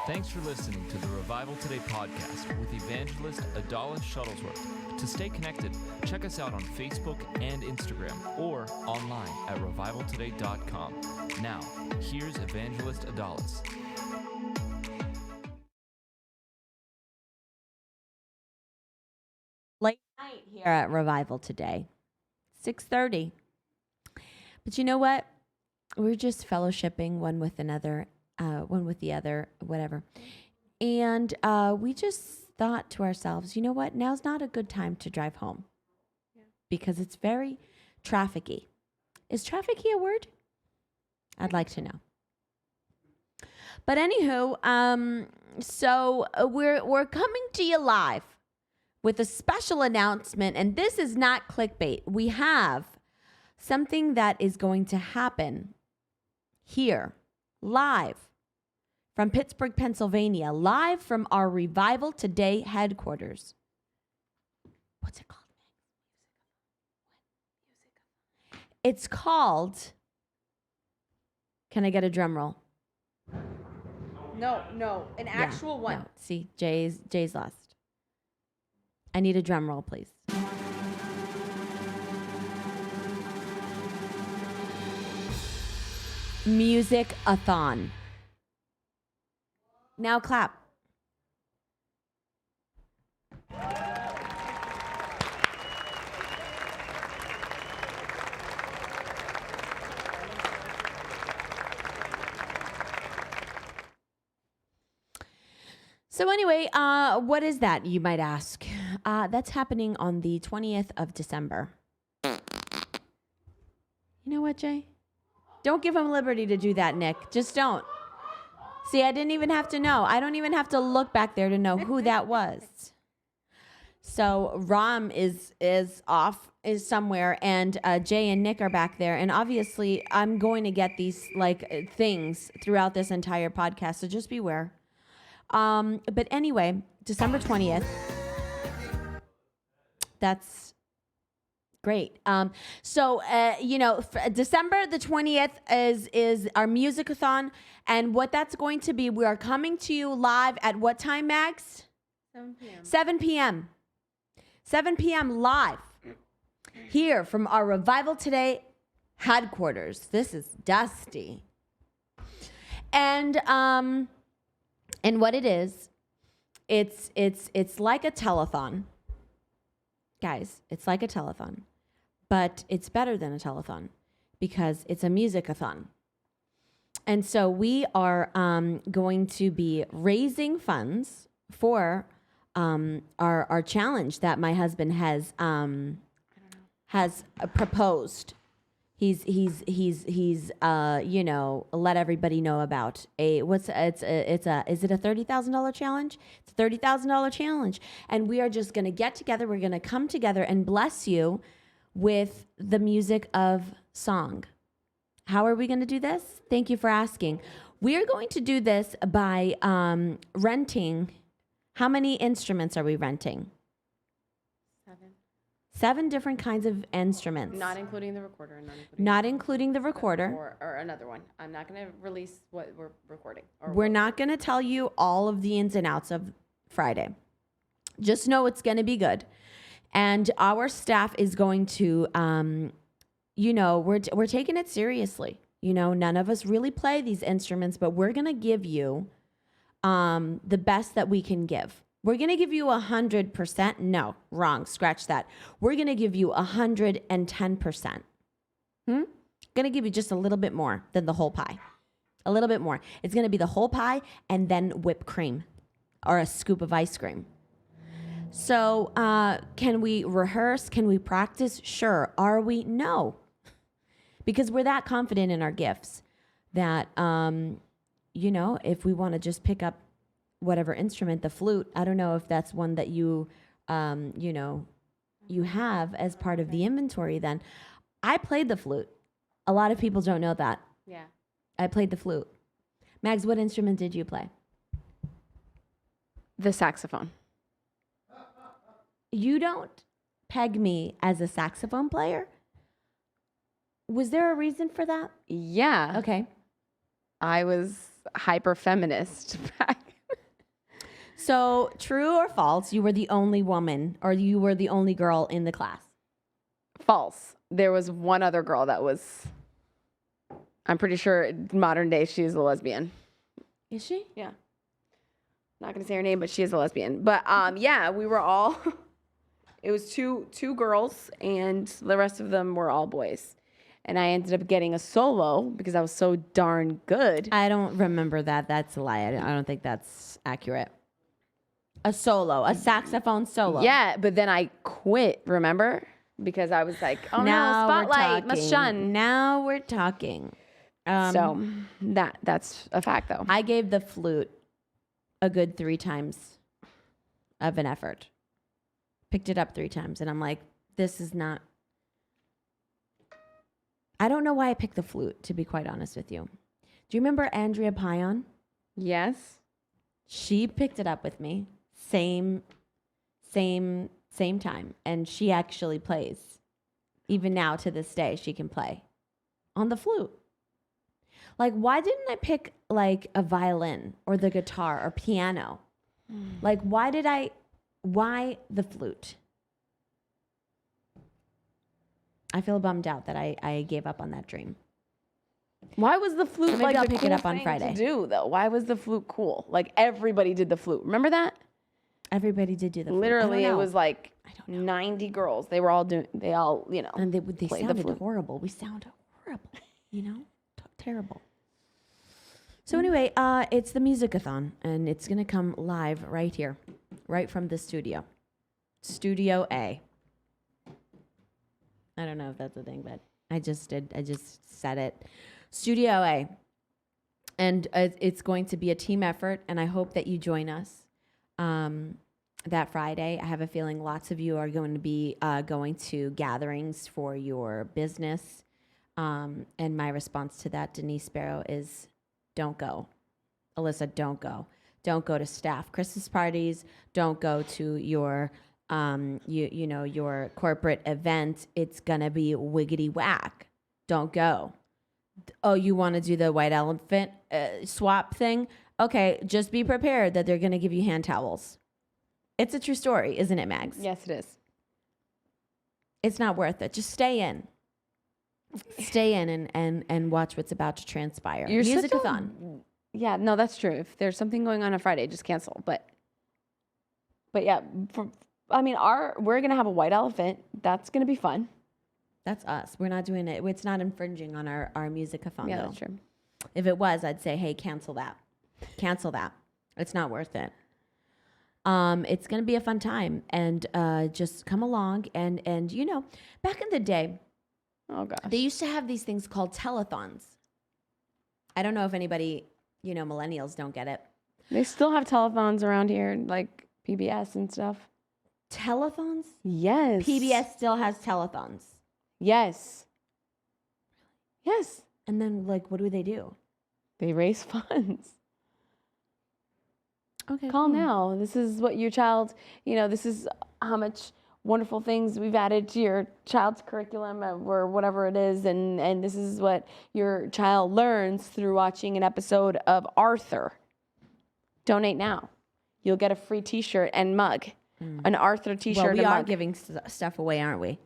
Thanks for listening to the Revival Today podcast with evangelist Adalis Shuttlesworth. To stay connected, check us out on Facebook and Instagram or online at revivaltoday.com. Now, here's evangelist Adalis. Late night here at Revival Today, 6:30. But you know what? We're just fellowshipping one with another, one with the other, whatever. And we just thought to ourselves, you know what? Now's not a good time to drive home because it's very trafficky. Is trafficky a word? I'd like to know. But anywho, so we're coming to you live with a special announcement, and this is not clickbait. We have something that is going to happen here, live from Pittsburgh, Pennsylvania, live from our Revival Today headquarters. What's it called? It's called, can I get a drum roll? No, an actual one. No. See, Jay's lost. I need a drum roll, please. Music-a-thon. Now clap. So anyway, what is that, you might ask? That's happening on the 20th of December. You know what, Jay? Don't give him liberty to do that, Nick. Just don't. See, I didn't even have to know. I don't even have to look back there to know who that was. So Ram is somewhere, and Jay and Nick are back there. And obviously, I'm going to get these things throughout this entire podcast, so just beware. But anyway, December 20th. That's great. So December the 20th is our music-a-thon. And what that's going to be, we are coming to you live at what time, Mags? 7 p.m. 7 p.m. 7 p.m. live here from our Revival Today headquarters. This is Dusty. And what it is, it's like a telethon. Guys, it's like a telethon, but it's better than a telethon because it's a music-a-thon. And so we are going to be raising funds for our challenge that my husband has proposed. He's let everybody know about is it a $30,000 challenge? It's a $30,000 challenge. And we are just going to get together. We're going to come together and bless you with the music of song. How are we going to do this? Thank you for asking. We are going to do this by renting. How many instruments are we renting? 7 different kinds of instruments. Not including the recorder. Not including the recorder. Or another one. I'm not going to release what we're recording. We're not going to tell you all of the ins and outs of Friday. Just know it's going to be good. And our staff is going to, we're taking it seriously. None of us really play these instruments, but we're going to give you the best that we can give. We're going to give you 100%. No, wrong. Scratch that. We're going to give you 110%. Going to give you just a little bit more than the whole pie. A little bit more. It's going to be the whole pie and then whipped cream or a scoop of ice cream. So can we rehearse? Can we practice? Sure. Are we? No. Because we're that confident in our gifts that, if we want to just pick up whatever instrument, the flute, I don't know if that's one that you have as part of the inventory then. I played the flute. A lot of people don't know that. Yeah. I played the flute. Mags, what instrument did you play? The saxophone. You don't peg me as a saxophone player? Was there a reason for that? Yeah. Okay. I was hyper feminist back So, true or false, you were the only woman or you were the only girl in the class? False. There was one other girl that was, I'm pretty sure modern day she's a lesbian. Is she? Yeah. Not going to say her name, but she is a lesbian. But yeah, we were all, it was two girls and the rest of them were all boys. And I ended up getting a solo because I was so darn good. I don't remember that. That's a lie. I don't think that's accurate. A solo, a saxophone solo. Yeah, but then I quit, remember? Because I was like, oh Now no, we're spotlight, must talking. shun. Now we're talking. So that's a fact though. I gave the flute a good 3 times of an effort. Picked it up 3 times, and I'm like, this is not. I don't know why I picked the flute, to be quite honest with you. Do you remember Andrea Pion? Yes. She picked it up with me. Same time. And she actually plays. Even now to this day, she can play on the flute. Like, why didn't I pick like a violin or the guitar or piano? Like, why the flute? I feel bummed out that I gave up on that dream. Why was the flute Maybe like I'll the pick it cool up on thing Friday. to do though? Why was the flute cool? Like everybody did the flute. Remember that? Everybody did do the flute. Literally, I it don't know. was like I don't know. 90 girls. They were all doing. They all, And they played the sounded flute. horrible. We sounded horrible, terrible. So anyway, it's the Musicathon, and it's going to come live right here, right from the studio. Studio A. I don't know if that's a thing, but I just said it. Studio A. And it's going to be a team effort, and I hope that you join us that Friday. I have a feeling lots of you are going to be going to gatherings for your business. And my response to that, Denise Sparrow, is don't go. Alyssa, don't go. Don't go to staff Christmas parties. Don't go to your your corporate event. It's gonna be wiggity whack. Don't go. Oh, you want to do the white elephant swap thing? Okay, just be prepared that they're gonna give you hand towels. It's a true story, isn't it, Mags? Yes, it is. It's not worth it. Just stay in. Stay in and watch what's about to transpire. You're such a- Musicathon. Yeah, no, that's true. If there's something going on Friday, just cancel. But yeah, we're gonna have a white elephant. That's gonna be fun. That's us. We're not doing it. It's not infringing on our Musicathon, Yeah, though. that's true. If it was, I'd say, hey, cancel that. Cancel that. It's not worth it. It's going to be a fun time. And just come along. And back in the day, Oh gosh. they used to have these things called telethons. I don't know if anybody, millennials don't get it. They still have telephones around here, like PBS and stuff. Telethons? Yes. PBS still has telethons. Yes. Yes. And then, what do they do? They raise funds. Okay. Call now. This is what your child, this is how much wonderful things we've added to your child's curriculum or whatever it is. And this is what your child learns through watching an episode of Arthur. Donate now. You'll get a free t-shirt and mug. An Arthur t-shirt Well, we and are mug. giving stuff away, aren't we?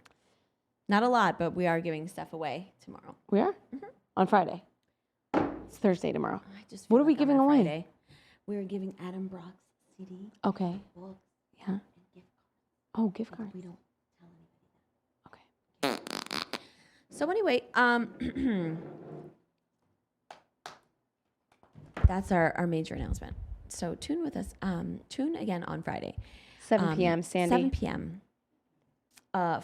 Not a lot, but we are giving stuff away tomorrow. We are? On Friday. It's Thursday tomorrow. I just What feel are we on giving that away? Friday, we're giving Adam Brock's CD, Okay. books, Yeah. and gift Oh, gift cards. card. We don't tell anybody that. Okay. So anyway, that's our major announcement. So tune with us. Tune again on Friday. 7 p.m. Sandy. 7 p.m.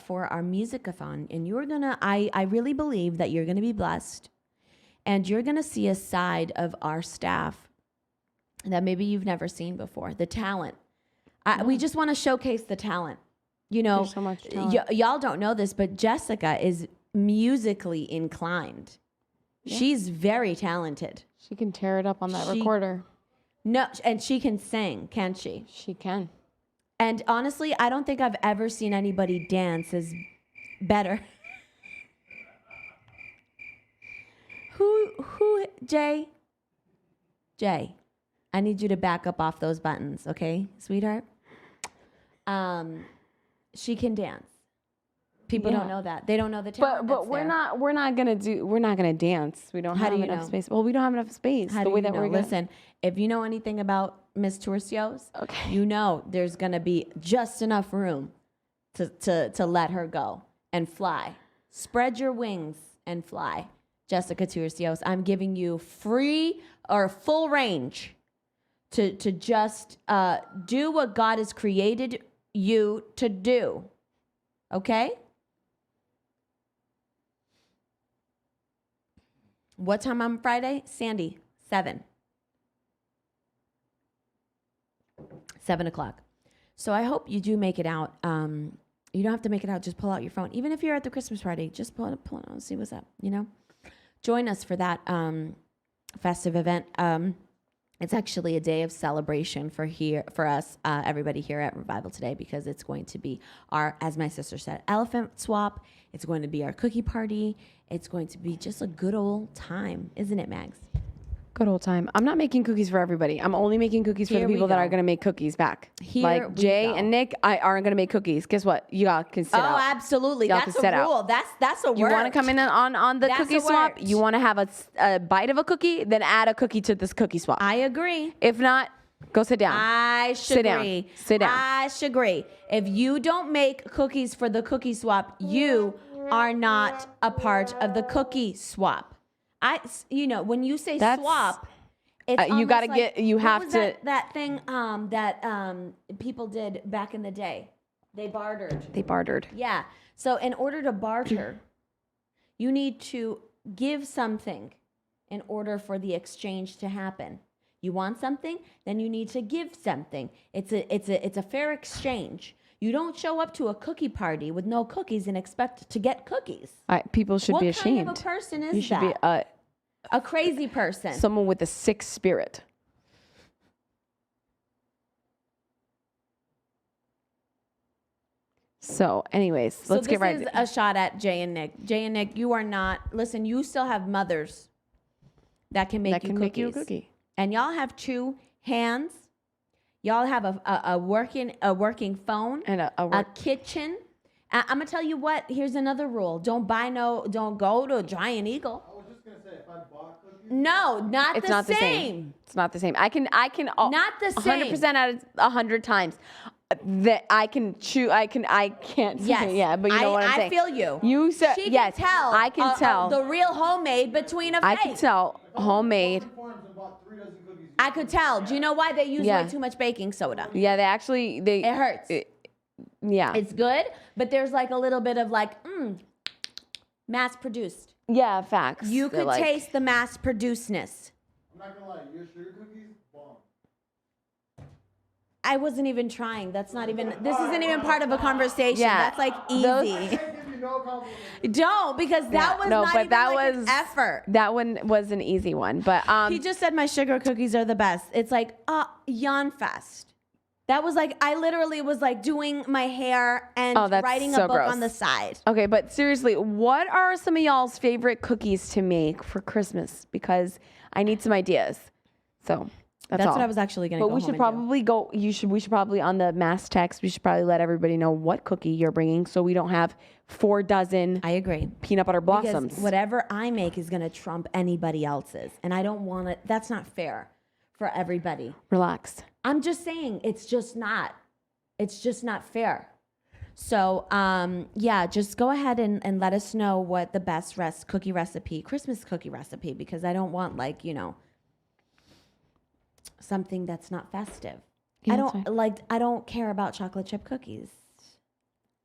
For our musicathon. And you're gonna, I really believe that you're gonna be blessed and you're gonna see a side of our staff that maybe you've never seen before. The talent. We just want to showcase the talent. There's so much talent. Y'all don't know this, but Jessica is musically inclined. Yeah. She's very talented. She can tear it up on that She- recorder. No, and she can sing, can't she? She can. And honestly, I don't think I've ever seen anybody dance as better. Who, Jay? I need you to back up off those buttons, okay, sweetheart? She can dance. People don't know that. They don't know the talent. But we're not gonna dance. We don't How have do you enough know? space. Well, we don't have enough space. How the do way you that know? we're gonna Listen, if you know anything about Miss Turcios, Okay. you know there's gonna be just enough room to let her go and fly. Spread your wings and fly, Jessica Turcios. I'm giving you free or full range to just do what God has created you to do. Okay? What time on Friday? Sandy, 7. 7 o'clock. So I hope you do make it out. You don't have to make it out. Just pull out your phone. Even if you're at the Christmas party, just pull it out and see what's up, you know? Join us for that festive event. It's actually a day of celebration for us, everybody here at Revival Today, because it's going to be our, as my sister said, elephant swap. It's going to be our cookie party. It's going to be just a good old time, isn't it, Mags? Good old time. I'm not making cookies for everybody. I'm only making cookies for Here the we people that go. are going to make cookies back. Here like we Jay go. and Nick, I aren't going to make cookies. Guess what? You all can sit out. Oh, absolutely. Y'all That's can a sit out. rule. That's a word. You want to come in on the That's cookie a swap? word. You want to have a bite of a cookie? Then add a cookie to this cookie swap. I agree. If not, go sit down. I should Sit down. agree. Sit down. I should agree. If you don't make cookies for the cookie swap, you are not a part of the cookie swap. When you say That's- swap, it's you almost gotta like, get- you what have was to- that thing that people did back in the day. They bartered. They bartered. Yeah. So in order to barter, you need to give something in order for the exchange to happen. You want something, then you need to give something. It's a fair exchange. You don't show up to a cookie party with no cookies and expect to get cookies. People should be ashamed. What kind of a person is You should that? be A crazy person. someone with a sick spirit. So, anyways, let's get right. This is a shot at Jay and Nick. Jay and Nick, you are not. Listen, you still have mothers that can make that you can cookies. make you a cookie. And y'all have 2 hands. Y'all have a working phone And a kitchen. I'm gonna tell you what. Here's another rule: don't go to Giant Eagle. I was just gonna say, if I bought cookies, No, not It's the not the same. same. It's not the same. I can Not the same. 100% out of 100 times that I can chew. I can't say Yes. yeah, but you know what I'm saying. I feel you. You said She yes. can tell. I can tell. The real homemade between a I fake. can tell homemade. farms and bought 3 dozen cookies. I could tell. Do you know why they use Yeah. way too much baking soda? Yeah, they It hurts. yeah. It's good, but there's like a little bit of like, mass produced. Yeah, facts. You They're could like- taste the mass producedness. I'm not gonna lie, your sugar cookies, bomb. I wasn't even trying. This isn't even part of a conversation. Yeah. That's like Those- easy. I can't give you no compliment. Don't, because that was not even like an effort. That one was an easy one, but He just said my sugar cookies are the best. It's like, yawn fest. That was like, I literally was like doing my hair and Oh, that's writing so a book gross. on the side. okay, but seriously, what are some of y'all's favorite cookies to make for Christmas? Because I need some ideas. So that's all. what I was actually going to But go we home should and probably go. We should probably on the mass text. We should probably let everybody know what cookie you're bringing, so we don't have 4 dozen I agree. peanut butter blossoms. Because whatever I make is going to trump anybody else's. And I don't want it. That's not fair for everybody. Relax. I'm just saying it's just not fair. So, just go ahead and let us know what the best Christmas cookie recipe, because I don't want something that's not festive. Yeah, I don't care about chocolate chip cookies.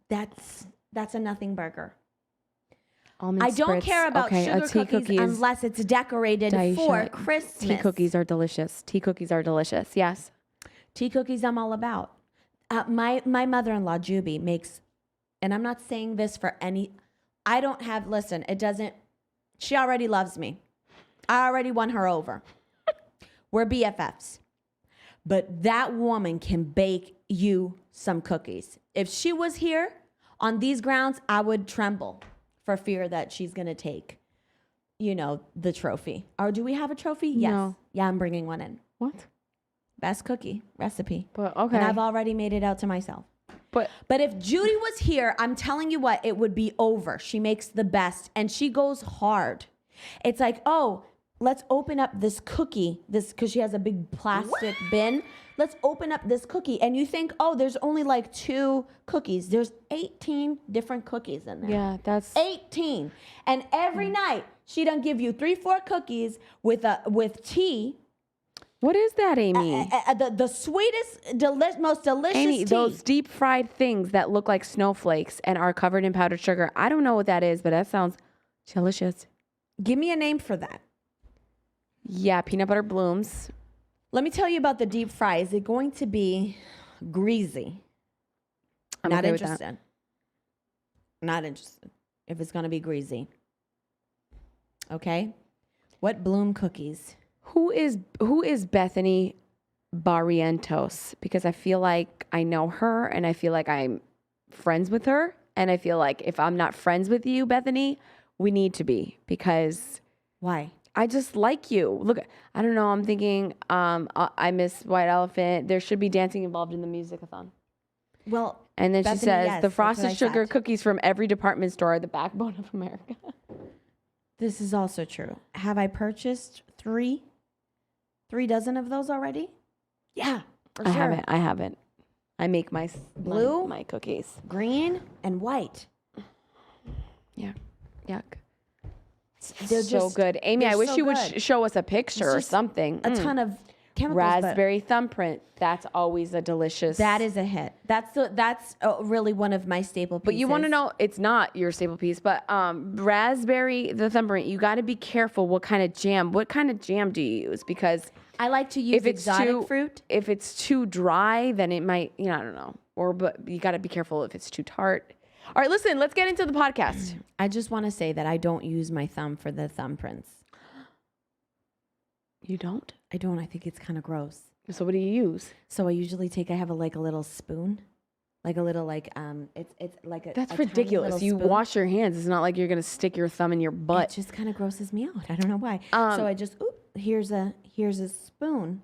That's a nothing burger. Almond I don't spritz. care about Okay, sugar tea cookies unless it's decorated for Daisha, Christmas. Tea cookies are delicious. Tea cookies are delicious. Yes. Tea cookies I'm all about. My mother-in-law, Juby, makes, and I'm not saying this for any, she already loves me. I already won her over. We're BFFs. But that woman can bake you some cookies. If she was here on these grounds, I would tremble for fear that she's going to take, the trophy. Or do we have a trophy? Yes. No. Yeah, I'm bringing one in. What? Best cookie recipe. But okay. And I've already made it out to myself. But if Judy was here, I'm telling you what, it would be over. She makes the best and she goes hard. It's like, oh, let's open up this cookie, because she has a big plastic bin. Let's open up this cookie. And you think, oh, there's only like 2 cookies. There's 18 different cookies in there. yeah, that's 18. And every night she done give you 3-4 cookies with tea. what is that, Amy? The sweetest, most delicious Amy, tea. those deep fried things that look like snowflakes and are covered in powdered sugar. I don't know what that is, but that sounds delicious. Give me a name for that. Yeah, peanut butter blooms. Let me tell you about the deep fry. Is it going to be greasy? I'm Not okay with interested. Not interested. If it's going to be greasy. Okay. What bloom cookies? Who is Bethany Barrientos? Because I feel like I know her and I feel like I'm friends with her. And I feel like if I'm not friends with you, Bethany, we need to be, because Why? I just like you. Look, I don't know. I'm thinking I miss White Elephant. There should be dancing involved in the music-a-thon. Well, And then Bethany, she says, yes, the that's what I frosted sugar said. cookies from every department store are the backbone of America. This is also true. Have I purchased 3 dozen of those already? Yeah, for I sure. haven't. I make Blue? my cookies. Green and white. Yeah. Yuck. They're so just good. Amy, I they're wish so you would good. show us a picture It's or just something. A ton of chemicals. Raspberry thumbprint. That's always a delicious. But that is a hit. That's really one of my staple pieces. But you want to know, it's not your staple piece, but raspberry, the thumbprint, you got to be careful what kind of jam do you use? Because I like to use if it's exotic fruit. If it's too dry, then it might, I don't know. But you got to be careful if it's too tart. All right, listen, let's get into the podcast. I just want to say that I don't use my thumb for the thumbprints. You don't? I don't. I think it's kind of gross. So what do you use? So I usually I have a little spoon, like a little it's like a. That's a tiny ridiculous. little You spoon. wash your hands. It's not like you're gonna stick your thumb in your It butt. just kind of grosses me out. I don't know why. So I just here's a spoon,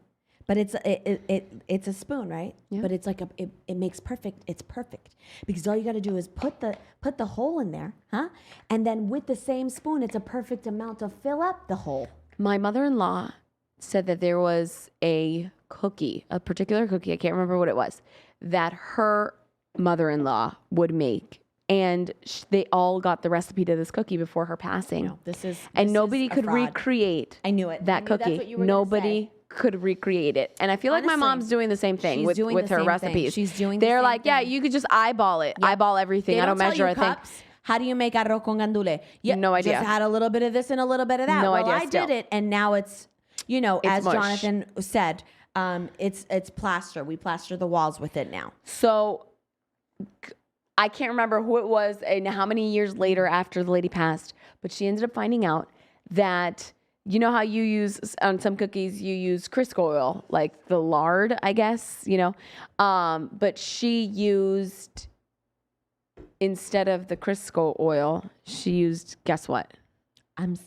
but it's a spoon, right? Yeah. But it's like it makes perfect. It's perfect because all you got to do is put the hole in there, huh? And then with the same spoon, it's a perfect amount to fill up the hole. My mother-in-law said that there was a particular cookie, I can't remember what it was, that her mother-in-law would make. And they all got the recipe to this cookie before her passing. No, this is nobody a could fraud. recreate I knew it. that I knew that's cookie. what you were gonna Nobody say. could recreate it. And I feel like my Honestly, mom's doing the same thing she's with doing her the same thing. recipes. She's doing the They're same like, yeah, thing. you could just eyeball it. Yep. Eyeball everything. They I don't tell measure you a thing. cups. How do you make arroz con gandule? No idea. Just add a little bit of this and a little bit of that. No well, idea I still. did it, and now it's, as mush. Jonathan said, it's plaster. We plaster the walls with it now. So I can't remember who it was and how many years later after the lady passed, but she ended up finding out that, you know how you use, on some cookies, you use Crisco oil, like the lard, I guess, but she used, instead of the Crisco oil, she used, guess what? I'm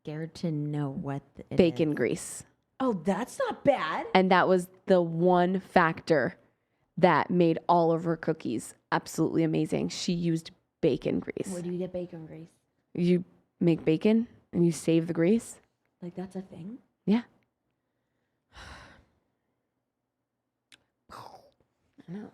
scared to know what it Bacon is. grease. Oh, that's not bad. And that was the one factor that made all of her cookies absolutely amazing. She used bacon grease. Where do you get bacon grease? You make bacon and you save the grease? Like that's a thing? Yeah. I know.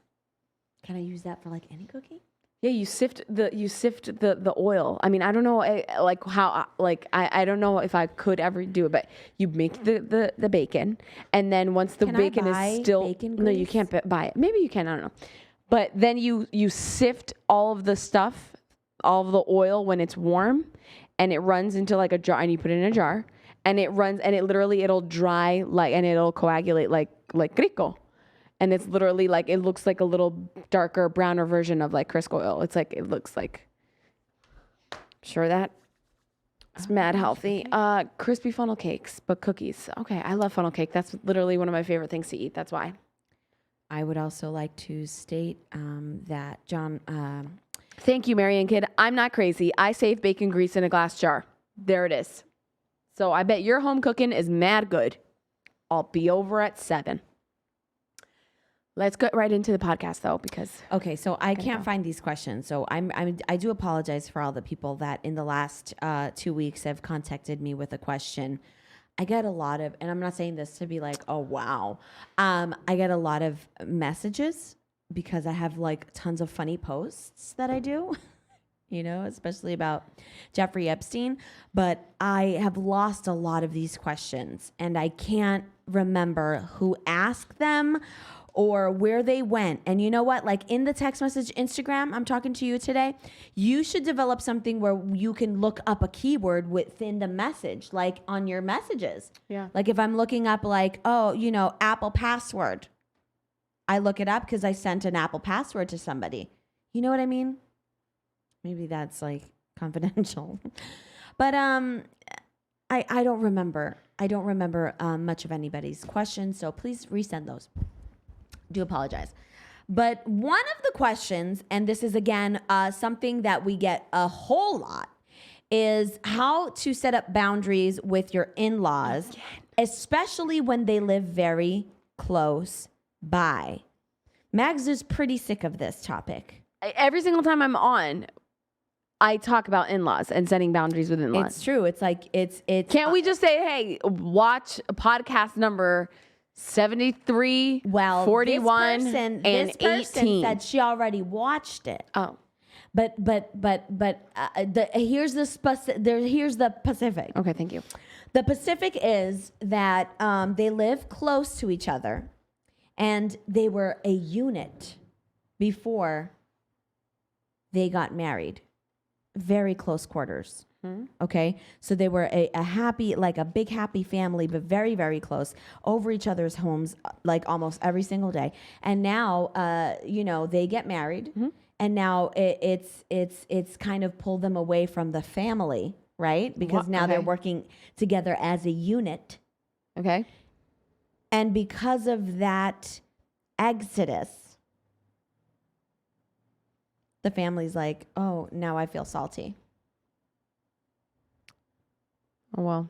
Can I use that for like any cookie? Yeah, you sift the oil. I mean, I don't know I don't know if I could ever do it, but you make the bacon, and then once the Can I bacon buy is still bacon no, you grease? can't buy it. Maybe you can. I don't know. But then you sift all of the stuff, all of the oil when it's warm, and it runs into like a jar, and you put it in a jar, and it runs, and it'll dry and it'll coagulate like crico. And it's literally like, it looks like a little darker, browner version of like Crisco oil. It looks like, sure that it's mad healthy. Crispy funnel cakes, but cookies. Okay, I love funnel cake. That's literally one of my favorite things to eat. That's why. I would also like to state that John... Thank you, Marianne Kid. I'm not crazy. I save bacon grease in a glass jar. There it is. So I bet your home cooking is mad good. I'll be over at 7. Let's get right into the podcast though, because Okay, so I can't find these questions. So I do apologize for all the people that in the last 2 weeks have contacted me with a question. I get a lot of, and I'm not saying this to be like, oh wow. I get a lot of messages because I have like tons of funny posts that I do, you know, especially about Jeffrey Epstein. But I have lost a lot of these questions and I can't remember who asked them or where they went. And you know what? Like in the text message, Instagram, I'm talking to you today, you should develop something where you can look up a keyword within the message, like on your messages. Yeah. Like if I'm looking up like, oh, you know, Apple password, I look it up because I sent an Apple password to somebody. You know what I mean? Maybe that's like confidential. But I don't remember. I don't remember much of anybody's questions. So please resend those. Do apologize. But one of the questions, and this is again something that we get a whole lot, is how to set up boundaries with your in-laws, especially when they live very close by. Mags is pretty sick of this topic. Every single time I'm on, I talk about in-laws and setting boundaries with in-laws. It's true. It's like it's. Can't we just say, hey, watch podcast number 73, 41, this and person 18. said she already watched it. Oh, But here's the Pacific. okay. Thank you. The Pacific is that they live close to each other, and they were a unit before they got married. Very close quarters. Okay, so they were a happy, like a big happy family, but very, very close, over each other's homes, like almost every single day. And now, you know, they get married, and now it's kind of pulled them away from the family, right? Because now they're working together as a unit. Okay. And because of that exodus, the family's like, oh, now I feel salty. Oh, well.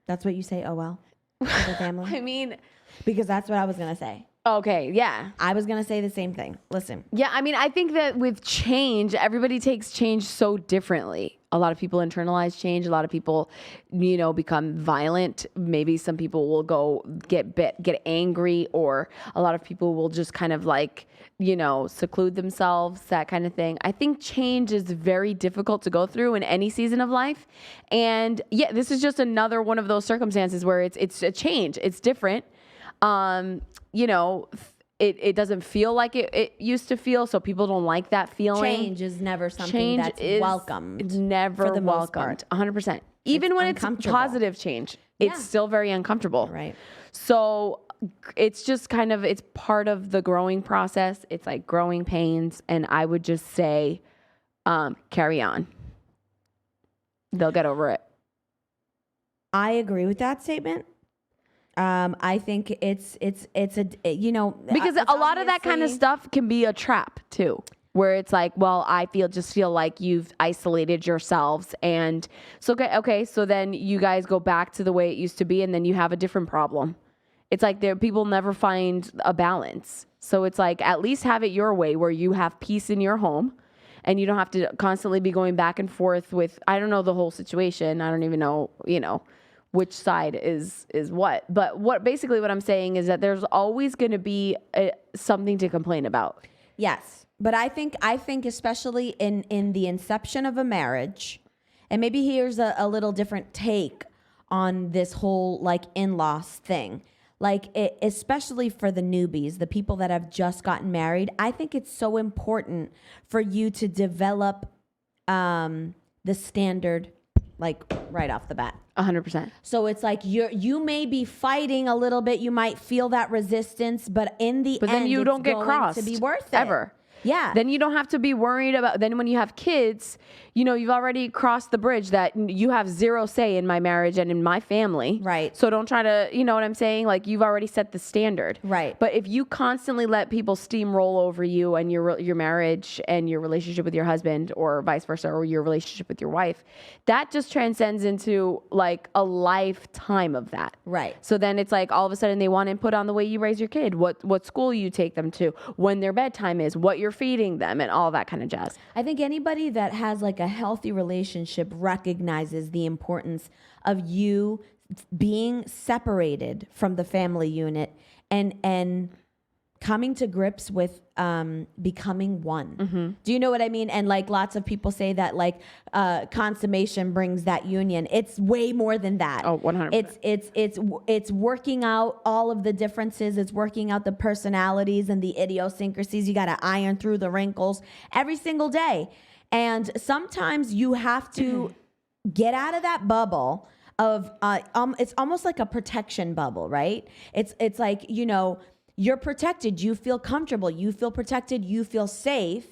That's what you say, oh, well, to the family? I mean, Because that's what I was going to say. okay. Yeah. I was going to say the same thing. Listen. Yeah, I mean, I think that with change, everybody takes change so differently. A lot of people internalize change. A lot of people, you know, become violent. Maybe some people will go get angry, or a lot of people will just kind of like, you know, seclude themselves, that kind of thing. I think change is very difficult to go through in any season of life. And yeah, this is just another one of those circumstances where it's a change. It's different. You know, it doesn't feel like it used to feel, so people don't like that feeling. Change is never something Change that's is welcomed. never for the most welcomed. part. 100%. Even when it's uncomfortable. positive change, it's Yeah. still very uncomfortable. Right. So it's just kind of, it's part of the growing process. It's like growing pains. And I would just say, carry on. They'll get over it. I agree with that statement. I think it's a, you know, Because it's a lot of that kind of obviously- stuff can be a trap too, where it's like, well, I just feel like you've isolated yourselves. And so, okay. So then you guys go back to the way it used to be, and then you have a different problem. It's like people never find a balance. So it's like, at least have it your way, where you have peace in your home and you don't have to constantly be going back and forth with, I don't know the whole situation. I don't even know, you know, which side is what. But basically what I'm saying is that there's always going to be something to complain about. Yes. But I think especially in the inception of a marriage, and maybe here's a little different take on this whole like in-laws thing. Like especially for the newbies, the people that have just gotten married, I think it's so important for you to develop the standard like right off the bat. 100%. So it's like you may be fighting a little bit, you might feel that resistance, but in the end, But then you it's don't get going crossed to be worth it. ever. Yeah. Then you don't have to be worried about, then when you have kids, you know, you've already crossed the bridge that you have zero say in my marriage and in my family. Right. So don't try to, you know what I'm saying? Like, you've already set the standard. Right. But if you constantly let people steamroll over you and your marriage and your relationship with your husband, or vice versa, or your relationship with your wife, that just transcends into like a lifetime of that. Right. So then it's like all of a sudden they want input on the way you raise your kid, what school you take them to, when their bedtime is, what you're feeding them, and all that kind of jazz. I think anybody that has like a healthy relationship recognizes the importance of you being separated from the family unit and coming to grips with becoming one. Do you know what I mean? And like lots of people say that like consummation brings that union. It's way more than that. Oh, 100%. It's working out all of the differences. It's working out the personalities and the idiosyncrasies. You got to iron through the wrinkles every single day. And sometimes you have to get out of that bubble of it's almost like a protection bubble, right? It's like, you know, you're protected. You feel comfortable. You feel protected. You feel safe.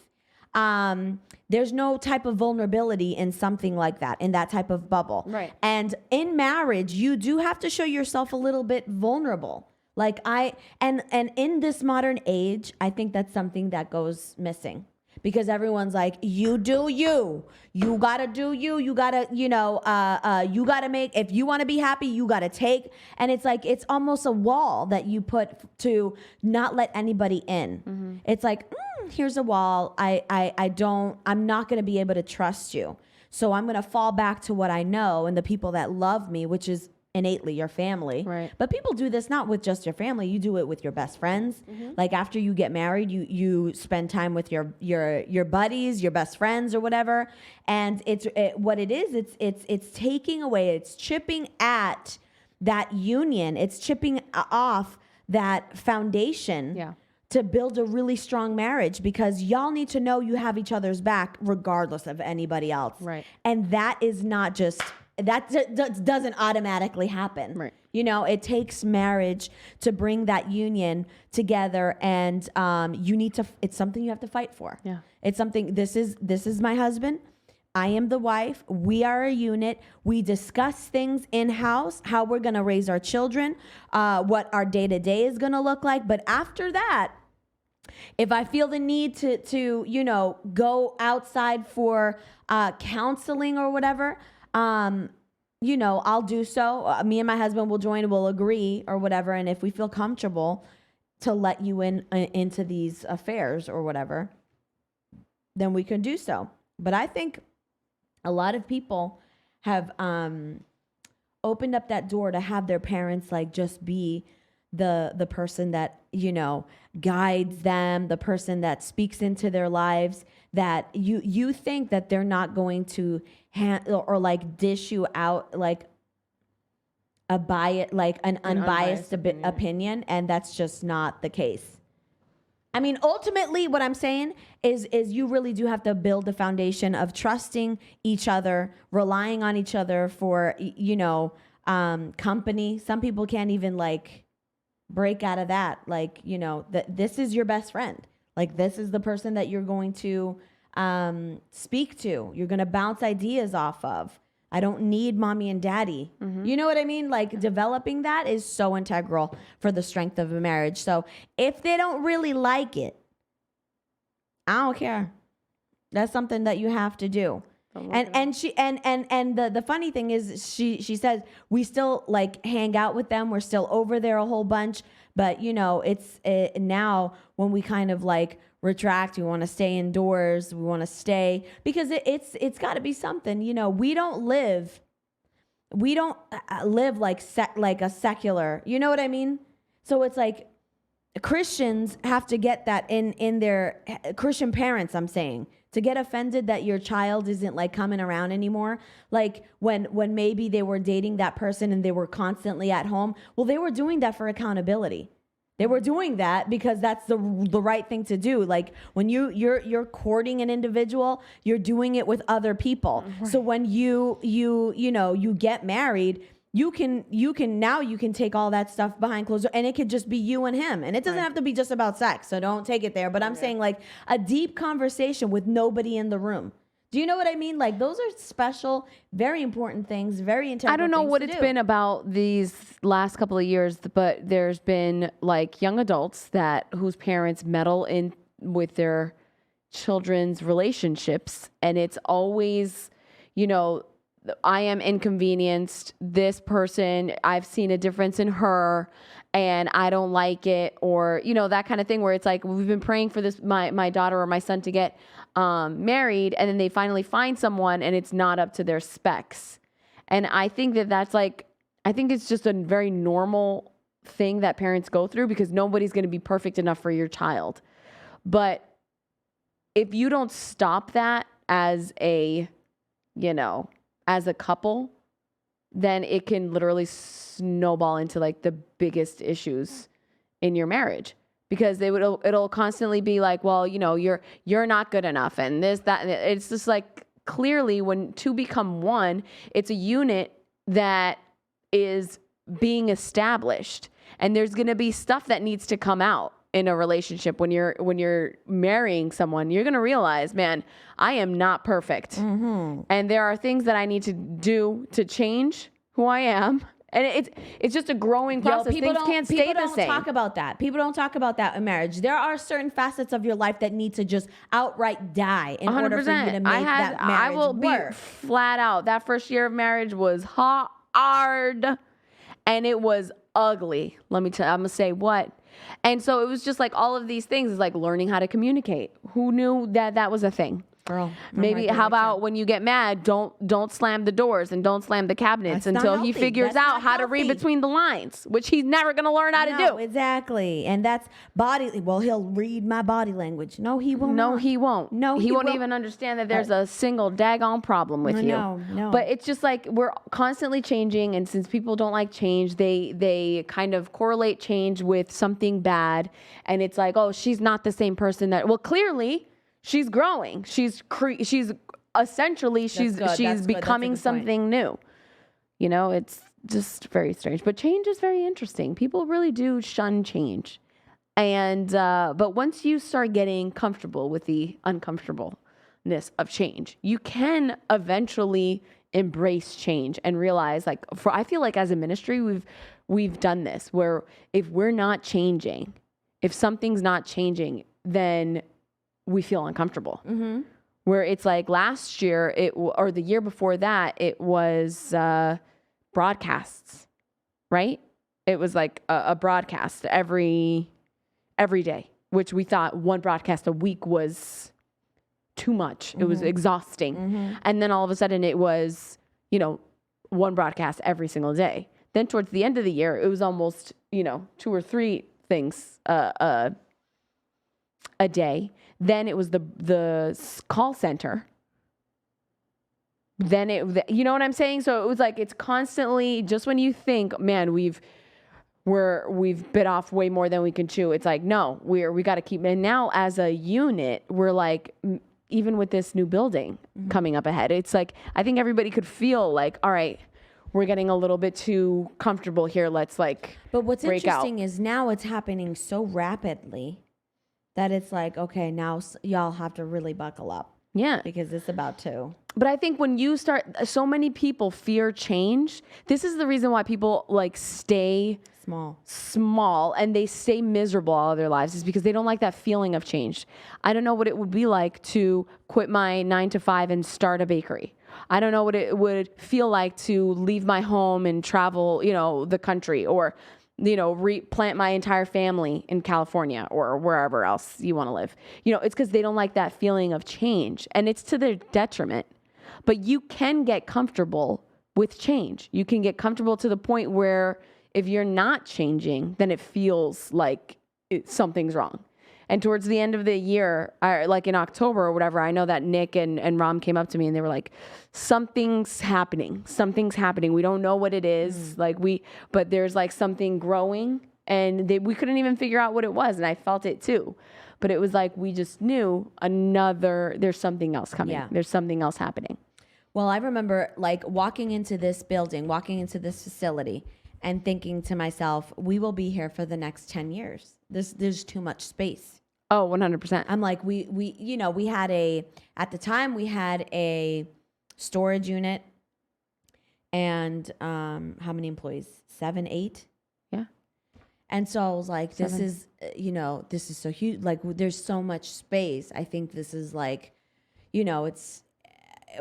There's no type of vulnerability in something like that, in that type of bubble. Right. And in marriage, you do have to show yourself a little bit vulnerable. Like and in this modern age, I think that's something that goes missing. Because everyone's like, you do you. You gotta do you. You gotta, you know, you gotta make, if you wanna be happy, you gotta take. And it's like, it's almost a wall that you put to not let anybody in. It's like, here's a wall. I'm not gonna be able to trust you. So I'm gonna fall back to what I know and the people that love me, which is innately your family. Right. But people do this not with just your family. You do it with your best friends. Like after you get married, you spend time with your buddies, your best friends or whatever. And what it is, it's taking away, it's chipping at that union. It's chipping off that foundation. Yeah. To build a really strong marriage, because y'all need to know you have each other's back regardless of anybody else. Right. And that is not just, that doesn't automatically happen. Right. You know, it takes marriage to bring that union together, and it's something you have to fight for. Yeah. It's something, this is my husband. I am the wife. We are a unit. We discuss things in-house, how we're going to raise our children, what our day-to-day is going to look like. But after that, if I feel the need to you know, go outside for counseling or whatever, you know, I'll do so. Me and my husband will join, we'll agree or whatever. And if we feel comfortable to let you into these affairs or whatever, then we can do so. But I think a lot of people have opened up that door to have their parents like just be the person that, you know, guides them, the person that speaks into their lives, that you think that they're not going to or like dish you out like an unbiased opinion, and that's just not the case. I mean, ultimately, what I'm saying is you really do have to build the foundation of trusting each other, relying on each other for, you know, company. Some people can't even like break out of that. Like, you know, this is your best friend. Like, this is the person that you're going to speak to. You're going to bounce ideas off of. I don't need mommy and daddy. You know what I mean? Like developing that is so integral for the strength of a marriage. So if they don't really like it, I don't care. That's something that you have to do. And the funny thing is she says we still like hang out with them. We're still over there a whole bunch. But you know, it's now when we kind of like retract, we want to stay indoors, we want to stay, because it's got to be something. You know, we don't live like a secular, you know what I mean? So it's like Christians have to get that in their Christian parents, I'm saying, to get offended that your child isn't like coming around anymore. Like when maybe they were dating that person and they were constantly at home. Well, they were doing that for accountability. They were doing that because that's the right thing to do. Like when you're courting an individual, you're doing it with other people. Right. So when you get married, you can take all that stuff behind closed doors, and it could just be you and him, and it doesn't have to be just about sex, so don't take it there. But I'm saying like a deep conversation with nobody in the room. Do you know what I mean? Like those are special, very important things, very integral. I don't know what it's been about these last couple of years, but there's been like young adults whose parents meddle in with their children's relationships, and it's always, you know, I am inconvenienced. This person, I've seen a difference in her and I don't like it, or, you know, that kind of thing where it's like, we've been praying for this, my daughter or my son to get married, and then they finally find someone and it's not up to their specs. And I think I think it's just a very normal thing that parents go through, because nobody's going to be perfect enough for your child. But if you don't stop that as a couple, then it can literally snowball into like the biggest issues in your marriage, because it'll constantly be like, well, you know, you're not good enough, and this, that, and it's just like, clearly when two become one, it's a unit that is being established, and there's going to be stuff that needs to come out in a relationship. When you're marrying someone, you're going to realize, man, I am not perfect. Mm-hmm. And there are things that I need to do to change who I am. And it's just a growing process. Things can't stay the same. People don't talk about that. People don't talk about that in marriage. There are certain facets of your life that need to just outright die in 100%. Order for you to make that marriage I will work. Be flat out. That first year of marriage was hard, and it was ugly. Let me tell you, I'm going to say what. And so it was just like all of these things is like learning how to communicate. Who knew that was a thing? Girl, maybe how about when you get mad, don't slam the doors and don't slam the cabinets until he figures out how to read between the lines, which he's never going to learn how to do. Exactly. And that's body. Well, he'll read my body language. No, he won't. No, he won't. No, he won't even understand that there's a single daggone problem with you. No. But it's just like we're constantly changing, and since people don't like change, they kind of correlate change with something bad, and it's like, oh, she's not the same person that. Well, clearly. She's growing. She's essentially becoming something new. You know, it's just very strange. But change is very interesting. People really do shun change. And but once you start getting comfortable with the uncomfortableness of change, you can eventually embrace change and realize, like, I feel like as a ministry, we've done this where if we're not changing, if something's not changing, then we feel uncomfortable. Mm-hmm. Where it's like last year or the year before that, it was broadcasts, right? It was like a broadcast every day, which we thought one broadcast a week was too much. Mm-hmm. It was exhausting. Mm-hmm. And then all of a sudden it was, you know, one broadcast every single day. Then towards the end of the year, it was almost, you know, 2 or 3 things a day. Then it was the call center. Then you know what I'm saying? So it was like, it's constantly, just when you think, man, we've bit off way more than we can chew. It's like, no, we got to keep. And now as a unit, we're like, even with this new building coming up ahead, it's like, I think everybody could feel like, all right, we're getting a little bit too comfortable here. Let's like, but what's break interesting out. Is now it's happening so rapidly that it's like, okay, now y'all have to really buckle up. Yeah. Because it's about to. But I think when you start, so many people fear change. This is the reason why people like stay small and they stay miserable all of their lives, is because they don't like that feeling of change. I don't know what it would be like to quit my 9 to 5 and start a bakery. I don't know what it would feel like to leave my home and travel, you know, the country, or, you know, replant my entire family in California or wherever else you want to live. You know, it's because they don't like that feeling of change, and it's to their detriment. But you can get comfortable with change. You can get comfortable to the point where if you're not changing, then it feels like something's wrong. And towards the end of the year, like in October or whatever, I know that Nick and Ram came up to me and they were like, something's happening. Something's happening. We don't know what it is. But there's like something growing, and we couldn't even figure out what it was. And I felt it too. But it was like, we just knew there's something else coming. Yeah. There's something else happening. Well, I remember like walking into this building, walking into this facility and thinking to myself, we will be here for the next 10 years. There's too much space. Oh, 100%. I'm like, we had at the time we had a storage unit and how many employees? 7, 8? Yeah. And so I was like, this 7. is, this is so huge. Like there's so much space. I think this is like, it's,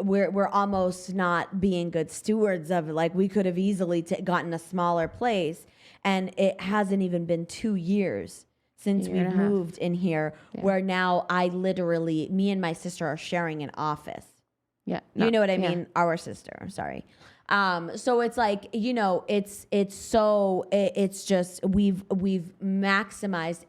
we're almost not being good stewards of it. Like we could have easily gotten a smaller place, and it hasn't even been 2 years since we've moved in here, where now me and my sister are sharing an office. Yeah. You know what I mean? Our sister, I'm sorry. So it's like, it's just, we've maximized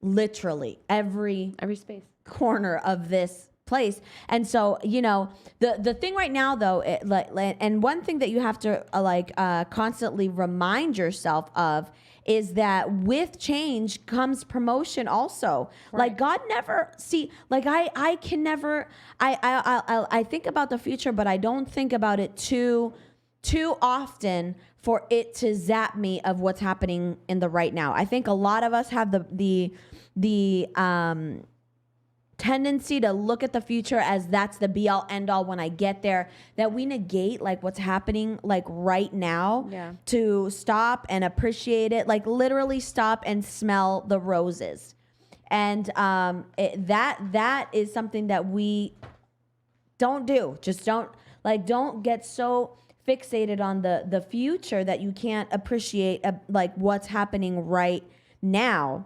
literally every space corner of this place. And so, the thing right now though, and one thing that you have to constantly remind yourself of is that with change comes promotion also. Right. Like God never I can never, I think about the future, but I don't think about it too often for it to zap me of what's happening in the right now. I think a lot of us have the tendency to look at the future as that's the be all end all when I get there, that we negate like what's happening like right now to stop and appreciate it, like literally stop and smell the roses. And that is something that we don't do. Just don't get so fixated on the future that you can't appreciate like what's happening right now.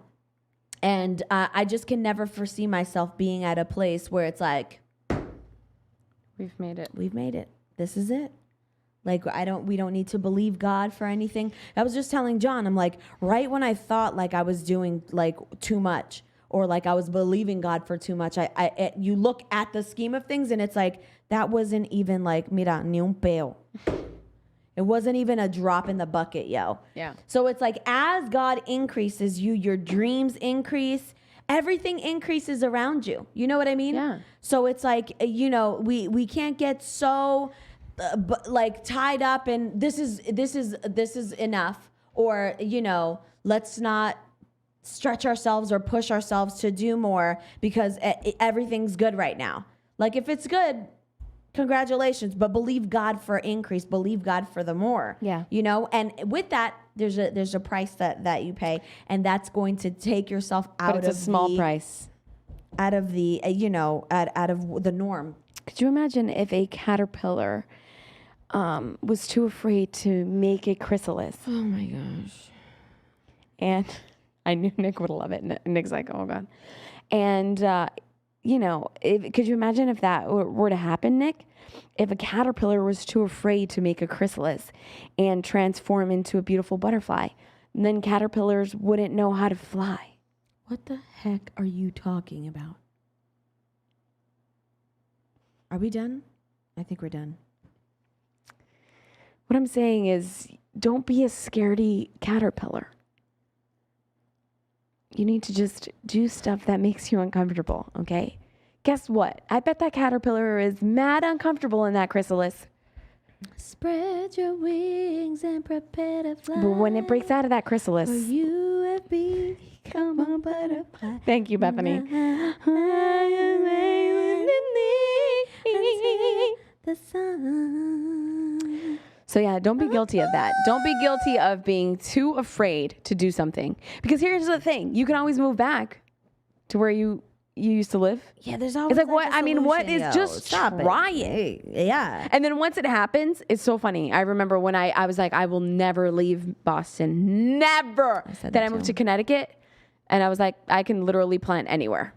And I just can never foresee myself being at a place where it's like, we've made it. This is it. Like, we don't need to believe God for anything. I was just telling John, I'm like, right when I thought like I was doing like too much, or like I was believing God for too much, you look at the scheme of things and it's like, that wasn't even like, mira, ni un peo. It wasn't even a drop in the bucket, yo. Yeah. So it's like, as God increases you, your dreams increase, everything increases around you. You know what I mean? Yeah. So it's like, we can't get so like tied up in this is enough, or, let's not stretch ourselves or push ourselves to do more because everything's good right now. Like if it's good, congratulations, but believe God for increase, believe God for the more. Yeah. And with that, there's a price that you pay, and that's going to take yourself out of but it's a small price. Out of the, out of the norm. Could you imagine if a caterpillar was too afraid to make a chrysalis? Oh my gosh. And I knew Nick would love it. Nick's like, oh God. And, could you imagine if that were to happen, Nick? If a caterpillar was too afraid to make a chrysalis and transform into a beautiful butterfly, then caterpillars wouldn't know how to fly. What the heck are you talking about? Are we done? I think we're done. What I'm saying is, don't be a scaredy caterpillar. You need to just do stuff that makes you uncomfortable, okay? Guess what? I bet that caterpillar is mad uncomfortable in that chrysalis. Spread your wings and prepare to fly. But when it breaks out of that chrysalis, you have become a butterfly. Thank you, Bethany. The sun. So yeah, don't be guilty of that. Don't be guilty of being too afraid to do something. Because here's the thing. You can always move back to where you used to live. Yeah, there's always it's like what I mean, what is just try it. Yeah. And then once it happens, it's so funny. I remember when I was like, I will never leave Boston. Never. Then I moved to Connecticut, and I was like, I can literally plant anywhere.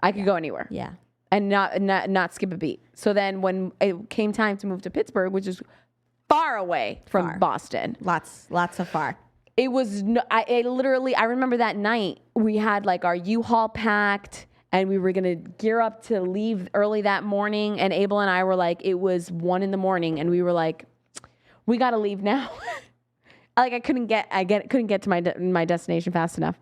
I could go anywhere. Yeah. And not skip a beat. So then when it came time to move to Pittsburgh, which is far away from Boston. Lots of far. It was, I remember that night we had like our U-Haul packed and we were going to gear up to leave early that morning. And Abel and I were like, it was 1 a.m. and we were like, we got to leave now. Like I couldn't get to my destination fast enough.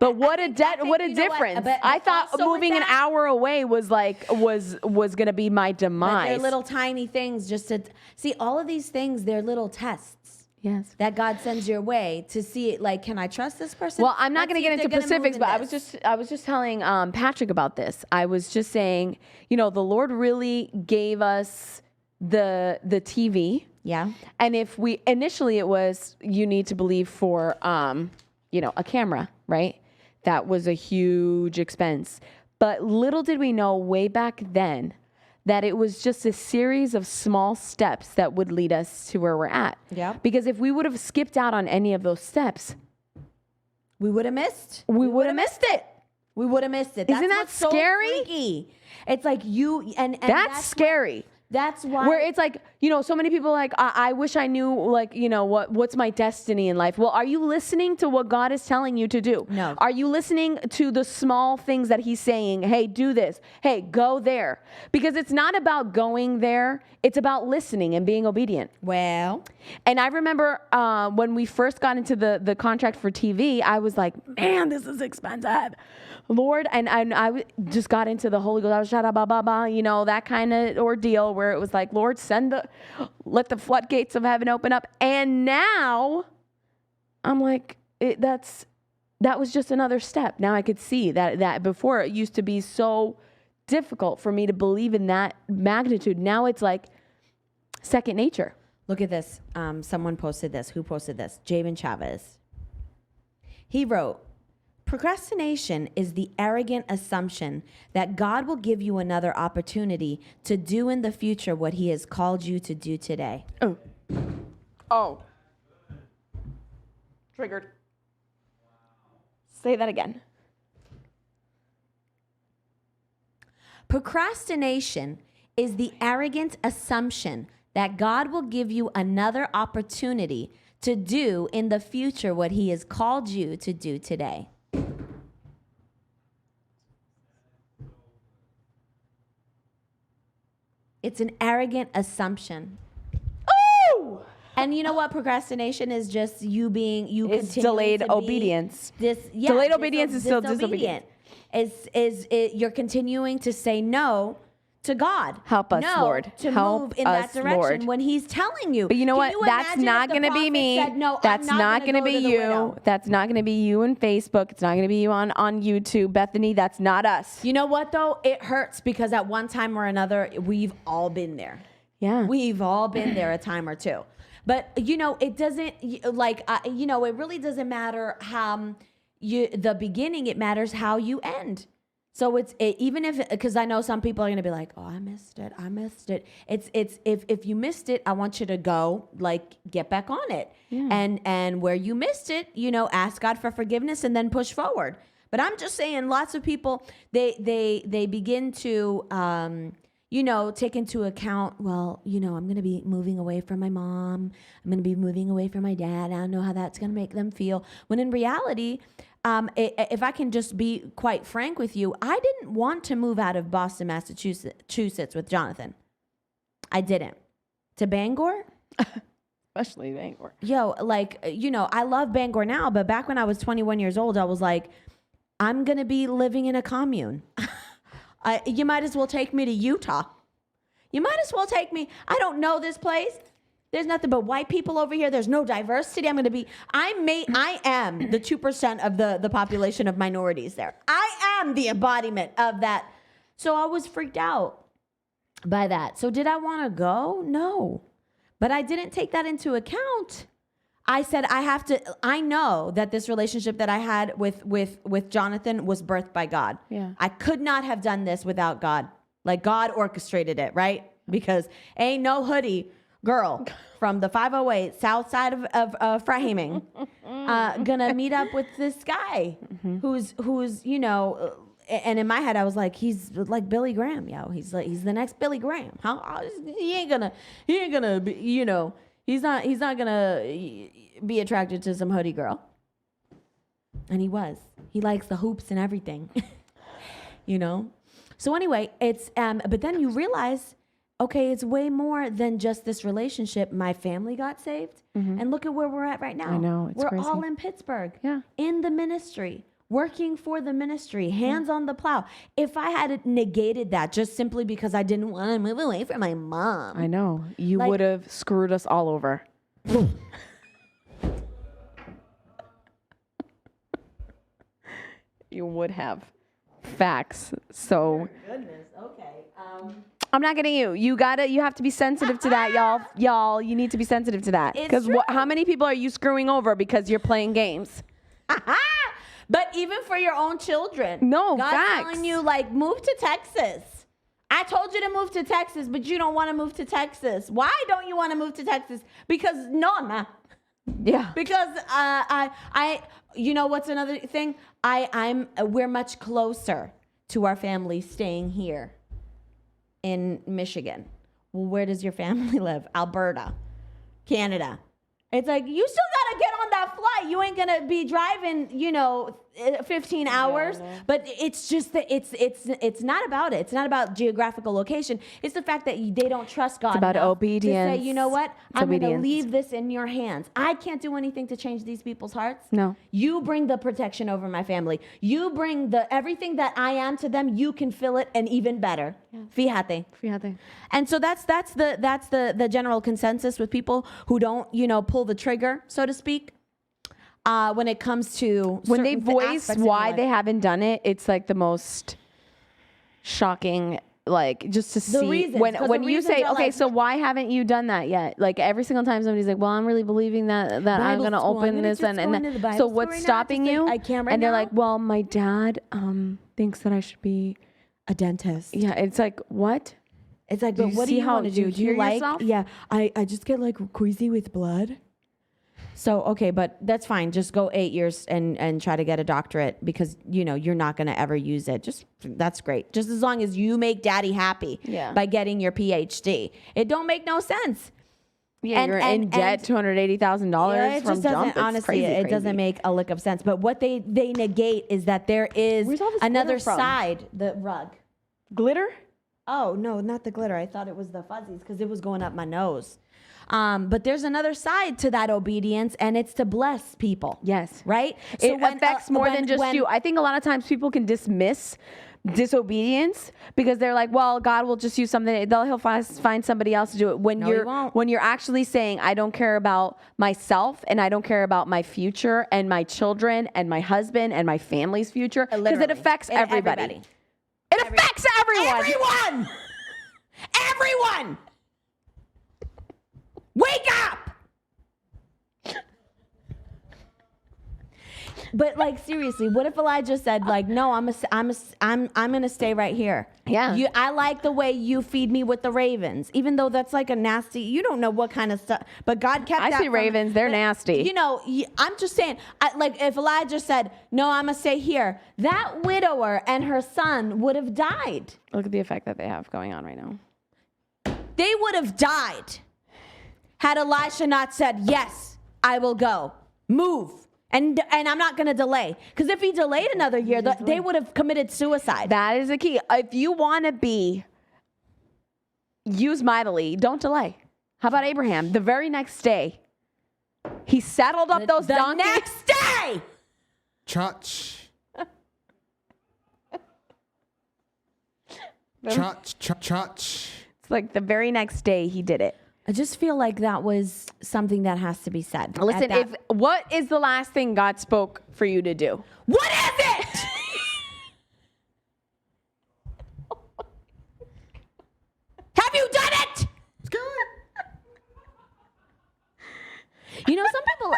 But what a you know what? difference. But I thought also with moving an that- hour away was going to be my But they're demise. little tiny things just to see all of these things. They're little tests Yes. that God sends your way to see it. Like, can I trust this person? Well, I'm not Let's going to see get if into they're gonna move specifics, in but this. I was just telling Patrick about this. I was just saying, you know, the Lord really gave us the TV. Yeah. And if we initially it was you need to believe for you know, a camera, right? That was a huge expense. But little did we know way back then that it was just a series of small steps that would lead us to where we're at. Yeah. Because if we would have skipped out on any of those steps, We would have missed. we would have missed it. We would have missed it. Isn't that what's so scary? freaky. It's like you and That's scary. That's why. Where it's like, you know, so many people are like, I wish I knew, like, you know, what's my destiny in life? Well, are you listening to what God is telling you to do? No. Are you listening to the small things that he's saying? Hey, do this. Hey, go there. Because it's not about going there. It's about listening and being obedient. Well, And I remember when we first got into the contract for TV, I was like, man, this is expensive. Lord, and I just got into the Holy Ghost. I was shada ba ba ba, you know, that kind of ordeal where it was like, Lord, let the floodgates of heaven open up. And now I'm like, that was just another step. Now I could see that before it used to be so difficult for me to believe in that magnitude. Now it's like second nature. look at this. Someone posted this. Who posted this? Javen Chavez. He wrote, procrastination is the arrogant assumption that God will give you another opportunity to do in the future what he has called you to do today. Oh. Triggered. Say that again. Procrastination is the arrogant assumption that God will give you another opportunity to do in the future what he has called you to do today. It's an arrogant assumption. Oh! And you know what? Procrastination is just you being you. It's continuing delayed to be obedience. Delayed obedience is still disobedient. You're continuing to say no to God. Help us, no, Lord. To Help move in that us, direction Lord. when He's telling you. But you know Can what? That's imagine not if the going to be prophet me. said, no, That's I'm not going going to to be the you. widow. That's not going to be you on Facebook. It's not going to be you on YouTube. Bethany, that's not us. You know what though? It hurts because at one time or another, we've all been there. Yeah. We've all been there a time or two. But, you know, it doesn't, like, you know, it really doesn't matter how the beginning, it matters how you end. So even if, because I know some people are going to be like, oh, I missed it. It's if you missed it, I want you to go, like, get back on it. Yeah. And where you missed it, you know, ask God for forgiveness and then push forward. But I'm just saying lots of people, they begin to, you know, take into account, well, you know, I'm going to be moving away from my mom. I'm going to be moving away from my dad. I don't know how that's going to make them feel. When in reality, if I can just be quite frank with you, I didn't want to move out of Boston, Massachusetts with Jonathan. I didn't. To Bangor? Especially Bangor. Yo, like, you know, I love Bangor now, but back when I was 21 years old, I was like, I'm going to be living in a commune. You might as well take me to Utah. You might as well take me. I don't know this place. There's nothing but white people over here. There's no diversity. I am the 2% of the population of minorities there. I am the embodiment of that. So I was freaked out by that. So did I want to go? No. But I didn't take that into account. I said, I know that this relationship that I had with Jonathan was birthed by God. Yeah. I could not have done this without God. Like God orchestrated it, right? Because ain't no hoodie girl from the 508 south side of Framing gonna meet up with this guy who's, you know, and in my head I was like, he's like Billy Graham, yo. He's the next Billy Graham. He ain't gonna be, you know, he's not gonna be attracted to some hoodie girl. And he was. He likes the hoops and everything. You know? So anyway, it's but then you realize, okay, it's way more than just this relationship. My family got saved. And look at where we're at right now. I know, it's we're crazy. all in Pittsburgh. Yeah. In the ministry. working for the ministry, hands on the plow. If I had negated that just simply because I didn't want to move away from my mom. I know. You Like- would have screwed us all over. You would have. Facts. So Goodness, okay. I'm not getting you. You have to be sensitive to that, y'all. Y'all, you need to be sensitive to that. It's Because true. how many people are you screwing over because you're playing games? But even for your own children. No, God's facts. telling you, like, move to Texas. I told you to move to Texas, but you don't want to move to Texas. Why don't you want to move to Texas? Because no. Yeah. Because you know what's another thing? We're much closer to our family staying here in Michigan. Well, where does your family live? Alberta, Canada. It's like, you still got to get on that flight. You ain't going to be driving, 15 hours. But it's just that it's not about it. It's not about geographical location. It's the fact that they don't trust God about enough obedience. to say, you know what? It's I'm going to obedience. leave this in your hands. I can't do anything to change these people's hearts. No. You bring the protection over my family. You bring everything that I am to them. You can fill it, and even better. Fíjate. And so that's the general consensus with people who don't, pull the trigger, so to speak. When it comes to When they certain voice aspects of your why life. they haven't done it, it's like the most shocking, like, just to see reasons, when 'cause when the you reasons say, are okay, like- so why haven't you done that yet? Like every single time somebody's like, well, I'm really believing that I'm Bible gonna school, I'm open gonna this just and go into the Bible so school what's right now, stopping just you? like, I can't right and they're now. like, well, my dad thinks that I should be. a dentist. Yeah, it's like what? It's like, Do but you what do see you how want to do? you Do you hear like? yourself? Yeah, I just get like queasy with blood. So okay, but that's fine. Just go 8 years and try to get a doctorate because you're not gonna ever use it. That's great. Just as long as you make daddy happy Yeah. by getting your PhD. It don't make no sense. Yeah, you're in debt $280,000 Yeah, it from just jump. doesn't. It's Honestly, crazy, it doesn't crazy. make a lick of sense. But what they negate is that there is Where's all this another glitter from? side. The rug. glitter. Oh, no, not the glitter. I thought it was the fuzzies because it was going up my nose. But there's another side to that obedience, and it's to bless people. Yes. Right? It affects more than just you. I think a lot of times people can dismiss disobedience because they're like, well, God will just use something. He'll find somebody else to do it. When No, he you're won't. when you're actually saying, I don't care about myself and I don't care about my future and my children and my husband and my family's future because it Literally. affects everybody. It affects everyone. Everyone! Wake up! But like seriously, what if Elijah said like, no, I'm gonna stay right here. Yeah. I like the way you feed me with the ravens, even though that's like a nasty. You don't know what kind of stuff, but God kept. I that see from- ravens, they're nasty. I'm just saying, like if Elijah said, no, I'm gonna stay here, that widower and her son would have died. Look at the effect that they have going on right now. They would have died had Elisha not said, yes, I will go. Move. And I'm not going to delay. Because if he delayed another year, they would have committed suicide. That is the key. If you want to be used mightily, don't delay. How about Abraham? The very next day, he saddled up those the donkeys. next day! Church. Church. It's like the very next day he did it. I just feel like that was something that has to be said. Listen, what is the last thing God spoke for you to do? What is it? Have you done it? Some people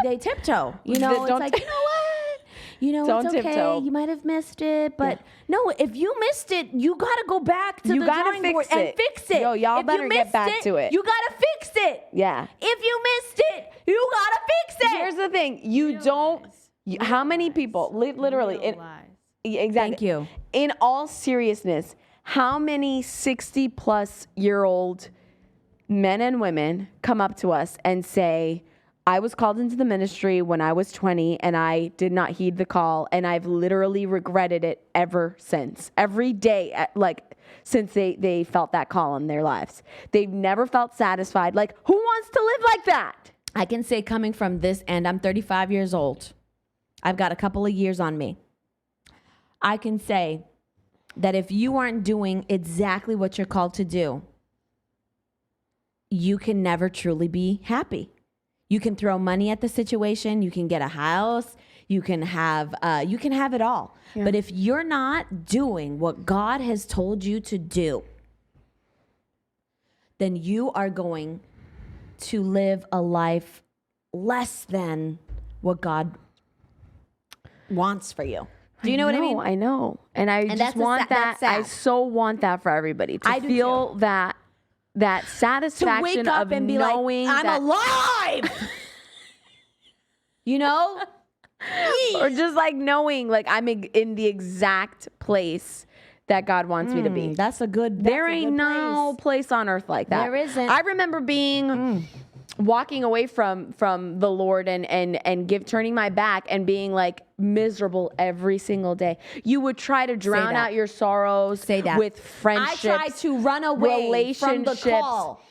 they tiptoe. It's Don't like, you know what? Don't It's okay. tiptoe. You might have missed it, but no, if you missed it, you gotta go back to You the gotta drawing fix board it. and fix it. Yo, y'all If better you get missed back to it. You gotta fix it. Yeah. If you missed it, you gotta fix it. Here's the thing. You don't. How many people, literally, exactly. Thank you. In all seriousness, how many 60-plus-year-old men and women come up to us and say, I was called into the ministry when I was 20 and I did not heed the call, and I've literally regretted it ever since. Every day, since they felt that call in their lives. They've never felt satisfied. Like, who wants to live like that? I can say coming from this end, I'm 35 years old. I've got a couple of years on me. I can say that if you aren't doing exactly what you're called to do, you can never truly be happy. You can throw money at the situation. You can get a house. You can have it all. Yeah. But if you're not doing what God has told you to do, then you are going to live a life less than what God wants for you. Do you know what I mean? I know. And I that's just want that's that. I sad. so want that for everybody. To I do feel too. that To satisfaction wake up of and be knowing like, I'm that, alive. You know? or just like knowing like I'm in the exact place that God wants me to be. That's a good. There ain't no place on earth like that. There isn't. I remember being walking away from the Lord and turning my back and being like miserable every single day. You would try to drown that. out your sorrows Say that. with friendships. I tried to run away from the relationships. call.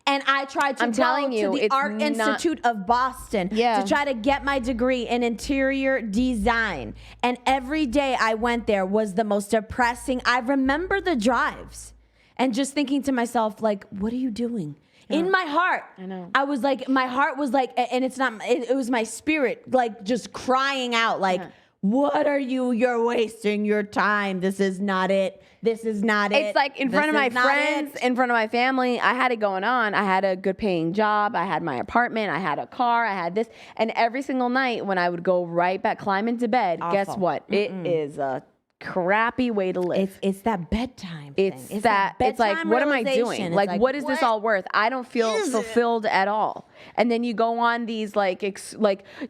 And I tried to I'm go telling you, to the it's Art not- Institute of Boston Yeah. to try to get my degree in interior design. And every day I went there was the most depressing. I remember the drives and just thinking to myself, like, what are you doing? In my heart, I know. I was like, my heart was like, and it's not, it was my spirit, like just crying out, like, what are you? You're wasting your time. This is not it. This is not it. It's like in front of my friends, in front of my family, I had it going on. I had a good paying job. I had my apartment. I had a car. I had this. And every single night when I would go right back, climb into bed, guess Awful. what? It is a crappy way to live. It's that bedtime It's thing. that it's like, bedtime what am I realization. doing? It's Like, what is this all worth? I don't feel fulfilled at all. And then you go on these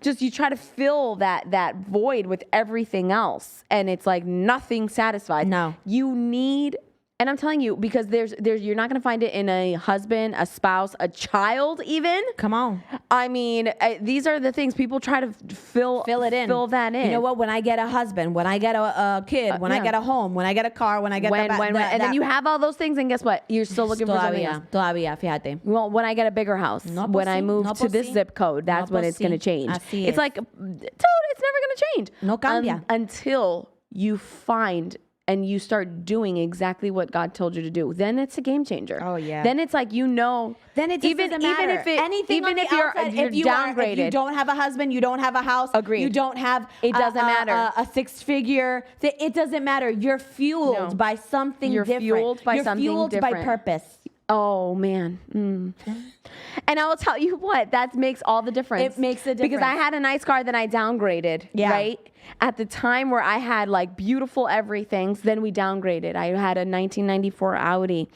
just you try to fill that void with everything else, and it's like nothing satisfies. No. You need, and I'm telling you, because there's you're not going to find it in a husband, a spouse, a child even. Come on. I mean, these are the things people try to fill Fill it in. Fill that in. You know what? When I get a husband, when I get a kid, when I yeah. get a home, when I get a car, when I get and then you have all those things, and guess what? You're still looking for something else. Todavía, fíjate. Well, when I get a bigger house, No, when pues I sí. move No, to pues this sí. zip code, that's No, when pues it's going to sí. change. Así It's es. like, dude, it's never going to change. No cambia. Until you find and you start doing exactly what God told you to do. Then it's a game changer. Oh, yeah. Then it's like, you know. Then it just doesn't matter. Even if it, anything even on the if you're, outside, you're if you downgraded. if you don't have a husband, you don't have a house. Agreed. You don't have. It doesn't matter. A six-figure. It doesn't matter. You're fueled No. by something You're different. fueled by You're something fueled by different. purpose. Oh man. And I will tell you what, that makes all the difference. It makes a Because I difference. had a nice car, then I downgraded, Yeah. right? At the time where I had like beautiful everythings, then we downgraded. I had a 1994 Audi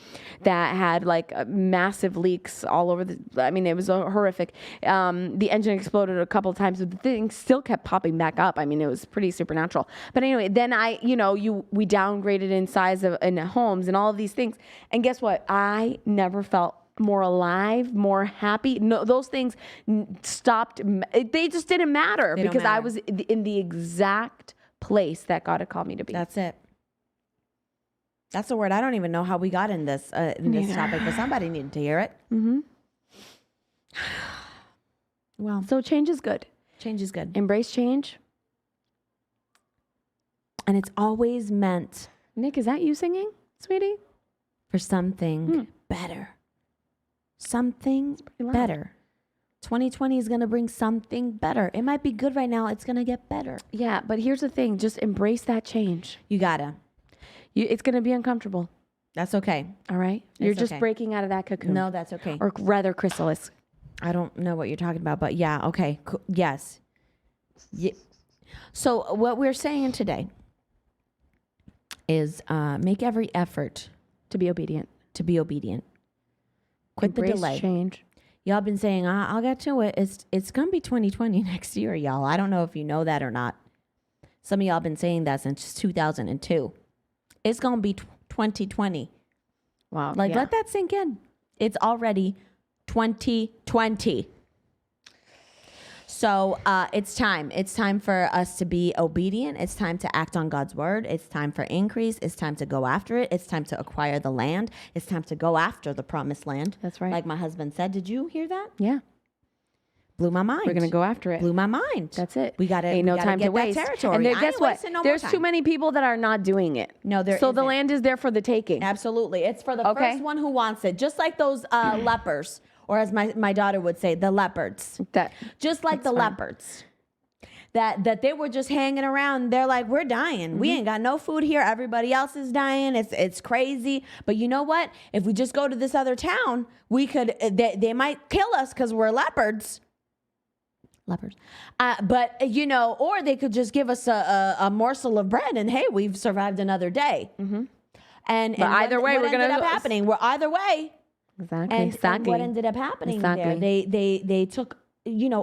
that had like massive leaks all over it was horrific. The engine exploded a couple of times, but the thing still kept popping back up. I mean, it was pretty supernatural. But anyway, then we downgraded in size in homes and all of these things. And guess what? I never felt more alive, more happy. No, those things stopped. They just didn't matter They don't because I matter. was in the exact place that God had called me to be. That's it. That's a word. I don't even know how we got in this topic, but somebody needed to hear it. Mm-hmm. Well, So change is good. change is good, Embrace change. and it's always meant Nick, is that you singing, sweetie? for something better. Something loud. better. 2020 is going to bring something better. It might be good right now. It's going to get better. Yeah, but here's the thing. Just embrace that change. You gotta. It's going to be uncomfortable. That's okay. All right? You're It's just okay. breaking out of that cocoon. No, that's okay. Or rather, chrysalis. I don't know what you're talking about, but yeah, okay. Yes. So what we're saying today is make every effort To be obedient. to be obedient. Quit Embrace the delay. change. Y'all been saying, I'll get to it. It's going to be 2020 next year, y'all. I don't know if you know that or not. Some of y'all been saying that since 2002. It's going to be 2020. Wow. Like, yeah. let that sink in. It's already 2020. So it's time. It's time for us to be obedient. It's time to act on God's word. It's time for increase. It's time to go after it. It's time to acquire the land. It's time to go after the promised land. That's right. Like my husband said. Did you hear that? Yeah. Blew my mind. We're going to go after it. Blew my mind. That's it. We got to. Ain't no time to waste. Territory. And I guess ain't what? wasting no more There's time. too many people that are not doing it. No, there So the isn't. land is there for the taking. Absolutely. It's for the Okay. first one who wants it. Just like those lepers, or as my daughter would say, the leopards. Just like the leopards. That they were just hanging around. They're like, we're dying. We ain't got no food here. Everybody else is dying. It's crazy. But you know what? If we just go to this other town, we could. They might kill us because we're leopards. Leopards. But or they could just give us a morsel of bread, and hey, we've survived another day. And either way, we're ended gonna up happening. We're either way. Exactly. And what ended up happening there? They took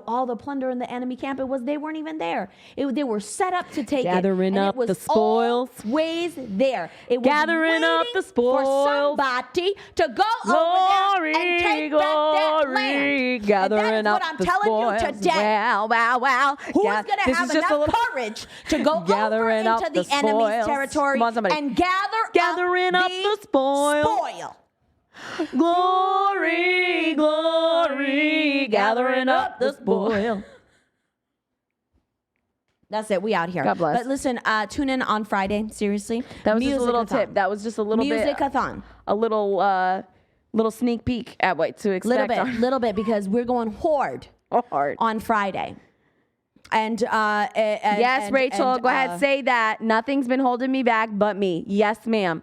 all the plunder in the enemy camp. They weren't even there. They were set up to take Gathering it. up it was the spoils. Always there. It was Gathering up the waiting for spoils. somebody to go over there and take back that land. Gathering and that is what up I'm the telling spoils. you today. Wow. Who's going to have enough courage to go over Gathering up into the the enemy's spoils. territory Come on, somebody. and gathering up the spoil. Glory, gathering up the spoil. That's it. We out here. God bless. But listen, tune in on Friday. Seriously. That was just a little Music-a-thon. tip. That was just a little bit. Music-a-thon. A little sneak peek at what to expect. Little bit, because we're going hard on Friday. And yes, Rachel, go ahead, say that. Nothing's been holding me back but me. Yes, ma'am.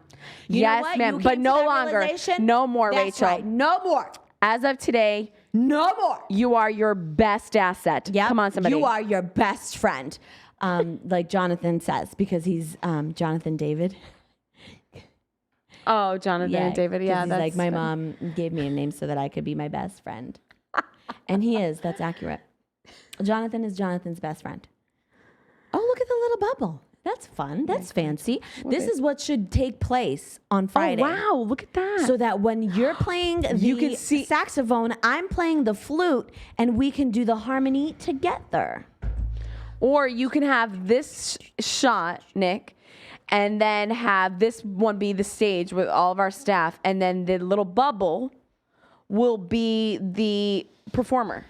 You know Yes, what? ma'am. You But came to no that longer. realization? No more, That's Rachel. right. No more. As of today, No more. you are your best asset. Yep. Come on, somebody. You are your best friend. Like Jonathan says, because he's Jonathan David. Oh, Jonathan and David. 'cause Yeah, he's that's like, my mom gave me a name so that I could be my best friend. And he is. That's accurate. Jonathan is Jonathan's best friend. Oh, look at the little bubble. That's fun. That's fancy. This is what should take place on Friday. Oh, wow. Look at that. So that when you're playing the saxophone, I'm playing the flute, and we can do the harmony together. Or you can have this shot, Nick, and then have this one be the stage with all of our staff, and then the little bubble will be the performer.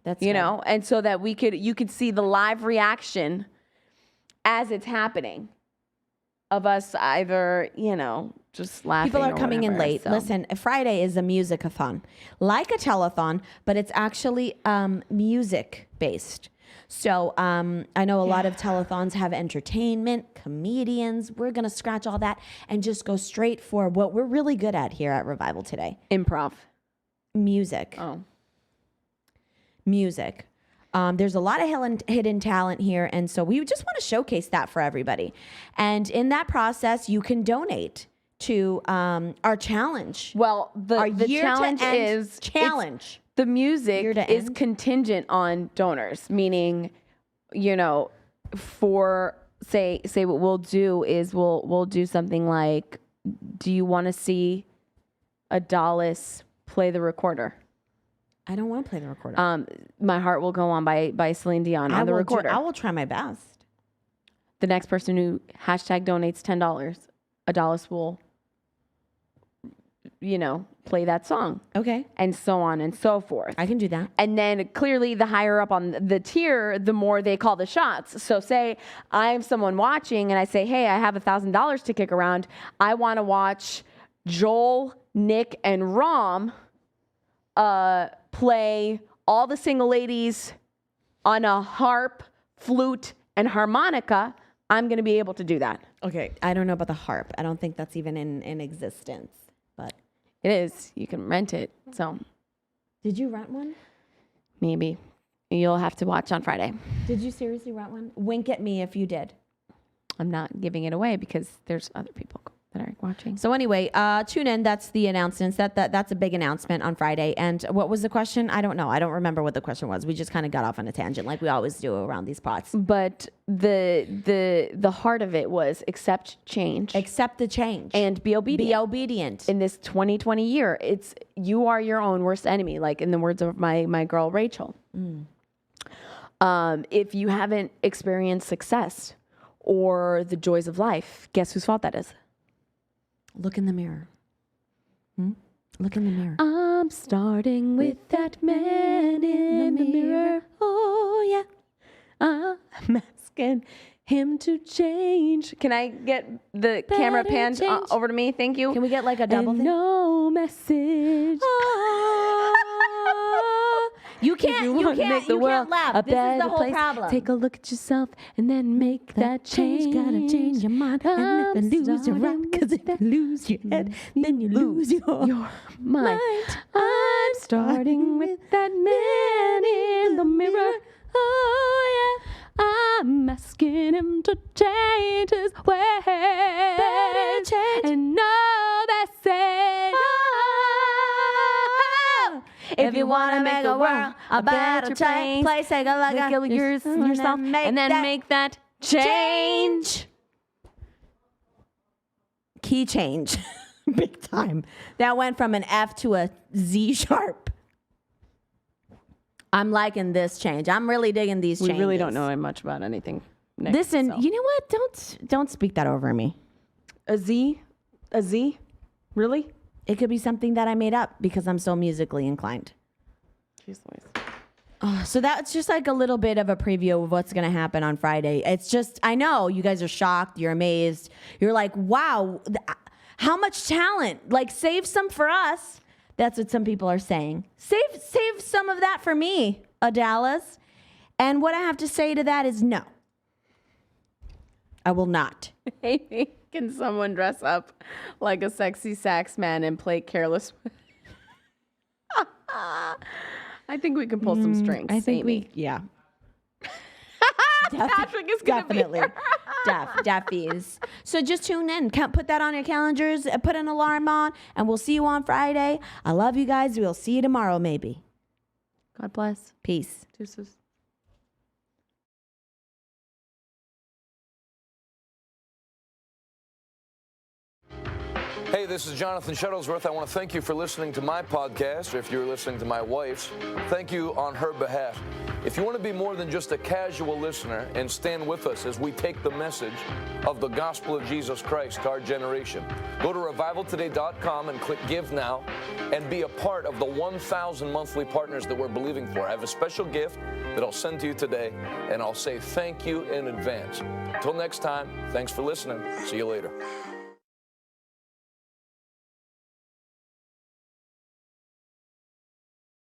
That's And so that you could see the live reaction as it's happening of us either, just laughing. People are coming in whatever, late. so. Listen, Friday is a music-a-thon, like a telethon, but it's actually music based. So I know a lot of telethons have entertainment, comedians. We're gonna scratch all that and just go straight for what we're really good at here at Revival Today: Improv. music. Oh. Music. There's a lot of hidden talent here, and so we just want to showcase that for everybody. And in that process, you can donate to our challenge. Well, Our the year challenge to end is challenge. The music Year to is end? contingent on donors, meaning, for say what we'll do is we'll do something like, do you want to see Adalis play the recorder? I don't want to play the recorder. My Heart Will Go On by Celine Dion on the recorder. I will try my best. The next person who hashtag donates $10, Adalis will, play that song. Okay, And so on and so forth. I can do that. And then clearly the higher up on the tier, the more they call the shots. So say I'm someone watching and I say, hey, I have $1,000 to kick around. I want to watch Joel, Nick, and Rom play all the single ladies on a harp, flute, and harmonica. I'm going to be able to do that. Okay, I don't know about the harp. I don't think that's even in existence. But It is. You can rent it. So did you rent one? maybe you'll have to watch on Friday. Did you seriously rent one? Wink at me if you did. I'm not giving it away because there's other people that are watching. So anyway, tune in. That's the announcements. That's a big announcement on Friday. And what was the question? I don't know. I don't remember what the question was. We just kind of got off on a tangent like we always do around these pots. But the heart of it was accept change. Accept the change. And be obedient. Be obedient. In this 2020 year, it's you are your own worst enemy, like in the words of my girl Rachel. If you haven't experienced success or the joys of life, guess whose fault that is? Look in the mirror. Look in the mirror. I'm starting with that man in the mirror. Oh, yeah. I'm asking him to change. Can I get the camera panned over to me? Thank you. Can we get like a double and thing? no message. You If can't. You want to can't. make the You world can't laugh. a This is better the whole place, problem. take a look at yourself and then make that change. Gotta change your mind and never lose your right. Because if you lose your head, then you lose your mind. I'm starting with that man in the mirror. Oh yeah. I'm asking him to change his ways. Better change. And no message. If you want to make the world a better place, take a look at yourself and then make that change. Key change. Big time. That went from an F to a Z sharp. I'm liking this change. I'm really digging these changes. We really don't know much about anything. Nick, Listen, so. you know what? Don't speak that over me. A Z? A Z? Really? It could be something that I made up because I'm so musically inclined. Jeez Louise. So that's just like a little bit of a preview of what's going to happen on Friday. It's just, I know you guys are shocked. You're amazed. You're like, wow, how much talent. Like, save some for us. That's what some people are saying. Save some of that for me, Adalis. And what I have to say to that is no. I will not. Amy, can someone dress up like a sexy sax man and play careless? I think we can pull some strings. I think Amy. yeah. Patrick is going to be Definitely. here. Deffies. So just tune in. Put that on your calendars. Put an alarm on. And we'll see you on Friday. I love you guys. We'll see you tomorrow, maybe. God bless. Peace. Deuces. Hey, this is Jonathan Shuttlesworth. I want to thank you for listening to my podcast, or if you're listening to my wife's, thank you on her behalf. If you want to be more than just a casual listener and stand with us as we take the message of the gospel of Jesus Christ to our generation, go to revivaltoday.com and click Give Now and be a part of the 1,000 monthly partners that we're believing for. I have a special gift that I'll send to you today, and I'll say thank you in advance. Until next time, thanks for listening. See you later.